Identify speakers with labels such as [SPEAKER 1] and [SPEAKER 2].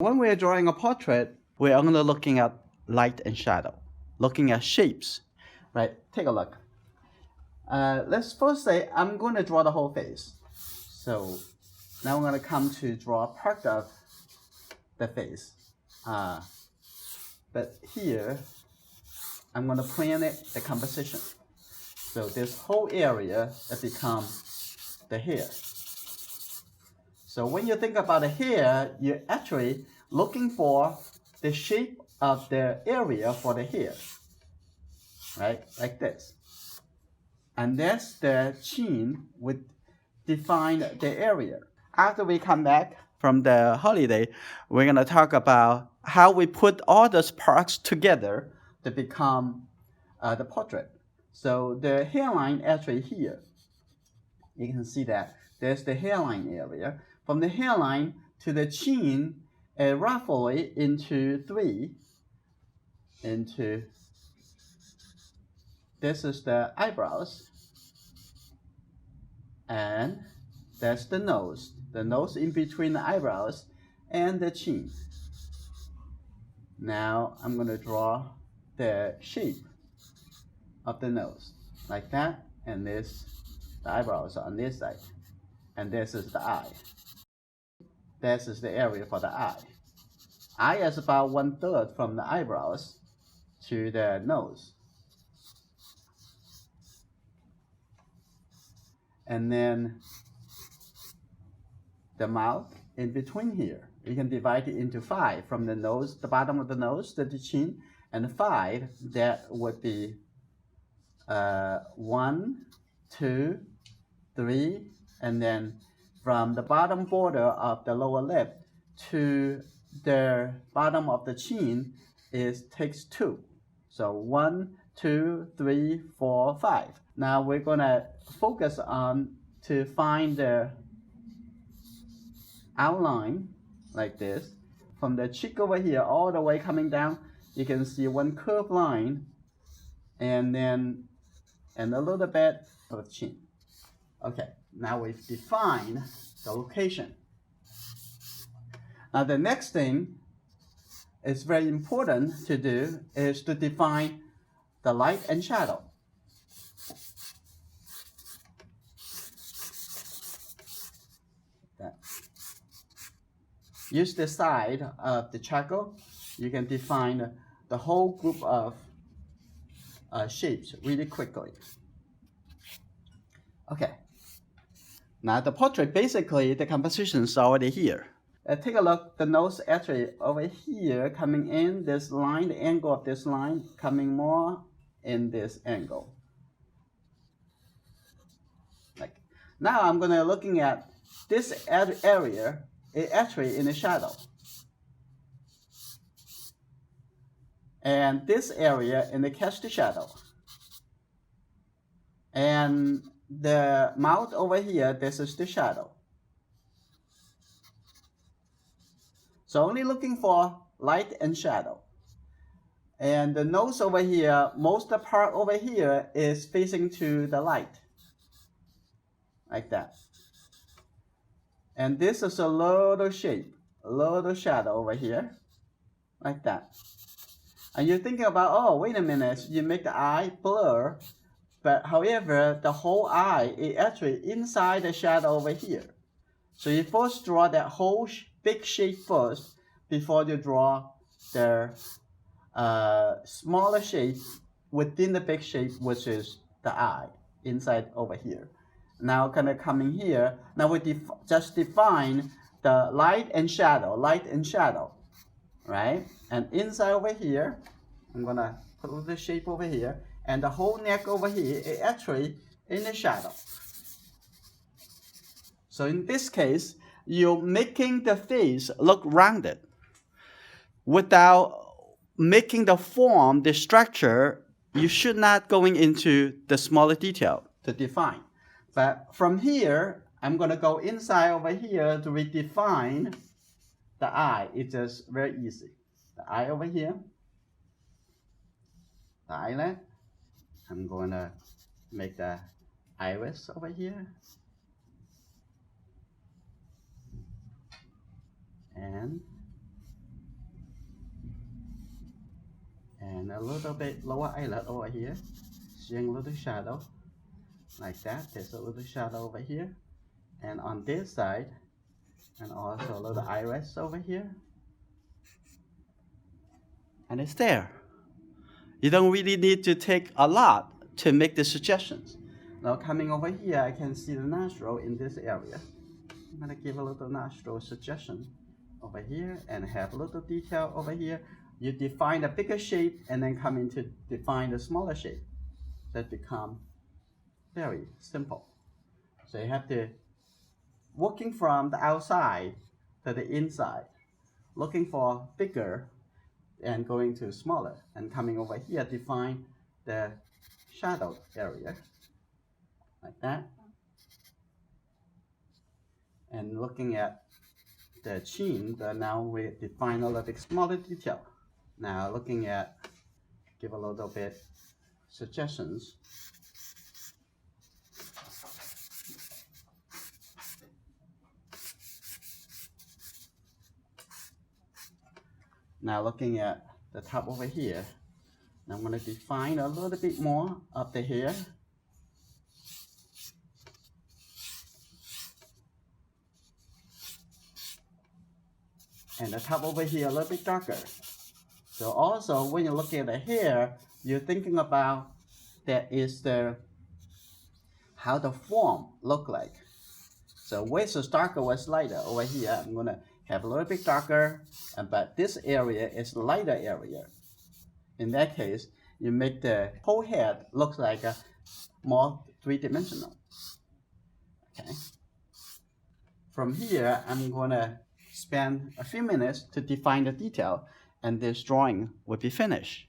[SPEAKER 1] When we're drawing a portrait, we're only looking at light and shadow, looking at shapes, right? Take a look. Let's first say I'm going to draw the whole face. So now I'm going to come to draw part of the face. But here, I'm going to plan it, the composition. So this whole area that becomes the hair. So when you think about the hair, you're actually looking for the shape of the area for the hair, right? Like this. And that's the chin would define the area. After we come back from the holiday, we're going to talk about how we put all those parts together to become the portrait. So the hairline actually here, you can see that there's the hairline area. From the hairline to the chin, roughly into this is the eyebrows, and that's the nose in between the eyebrows and the chin. Now I'm going to draw the shape of the nose like that, and the eyebrows are on this side, and this is the eye. This is the area for the eye. Eye is about 1/3 from the eyebrows to the nose. And then the mouth in between here. You can divide it into 5 from the nose, the bottom of the nose to the chin, and 5, that would be 1, 2, 3, and then from the bottom border of the lower lip to the bottom of the chin takes 2. So 1, 2, 3, 4, 5. Now we're gonna focus on to find the outline like this. From the cheek over here all the way coming down, you can see one curved line, and a little bit of the chin. Okay, now we've defined the location. Now the next thing is very important to do is to define the light and shadow. Use the side of the charcoal. You can define the whole group of shapes really quickly. Okay. Now the portrait, basically the composition is already here. Take a look, the nose actually over here coming in this line, the angle of this line coming more in this angle. Now I'm gonna looking at this area, it actually in the shadow. And this area in the cast the shadow. And the mouth over here, this is the shadow. So only looking for light and shadow. And the nose over here, most of the part over here is facing to the light. Like that. And this is a little shape, a little shadow over here. Like that. And you're thinking about, oh, wait a minute, you make the eye blur. But however, the whole eye is actually inside the shadow over here. So you first draw that whole big shape first before you draw the smaller shape within the big shape, which is the eye inside over here. Now kind of coming here, now we just define the light and shadow, right? And inside over here, I'm gonna put the shape over here, and the whole neck over here is actually in the shadow. So in this case, you're making the face look rounded without making the form, the structure. You should not going into the smaller detail to define. But from here, I'm going to go inside over here to redefine the eye. It's just very easy. The eye over here, the eyelid. I'm going to make the iris over here. And And a little bit lower eyelid over here, seeing a little shadow, like that. There's a little shadow over here, and on this side, and also a little iris over here. And it's there. You don't really need to take a lot to make the suggestions. Now coming over here, I can see the nostril in this area. I'm gonna give a little nostril suggestion over here and have a little detail over here. You define the bigger shape and then come in to define the smaller shape. That become very simple. So you have to working from the outside to the inside, looking for bigger and going to smaller, and coming over here define the shadow area like that. And looking at the chin, now we define a little bit smaller detail. Now looking at, give a little bit suggestions. Now looking at the top over here, now I'm going to define a little bit more of the hair. And the top over here a little bit darker. So also when you're looking at the hair, you're thinking about that is how the form look like. So where's the darker, where's lighter? Over here, I'm gonna have a little bit darker, but this area is lighter area. In that case, you make the whole head look like a more three-dimensional. Okay. From here, I'm gonna spend a few minutes to define the detail, and this drawing will be finished.